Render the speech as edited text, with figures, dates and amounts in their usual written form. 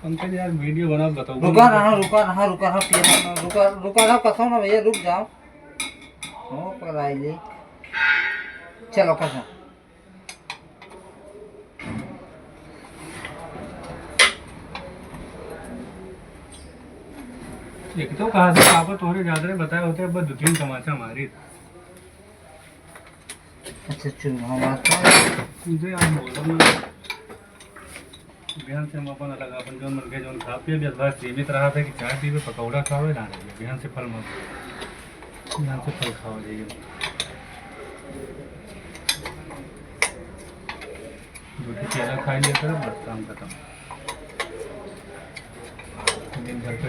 पंकज यार वीडियो बना बताओ। रुका रहा कसम ना भैया, रुक जाओ। हो पर आइले, चलो कसम। एक तो कहा से पापा तोरे ज्यादा बताए होते, अब 2-3 तमाचा मारी। अच्छा चुन हमारा तुझे यार बोलो ना, बिहान से हम अपन अलग अपन जोन मन के जोन खा पिए बस बस सीमित रहा था कि चाय पीवे पकौड़ा खावे ना रहिए। बिहान से फल मत, बिहान से फल खावा जाइए। रोटी केला खाई लिया करो, बस काम खत्म। दिन भर पे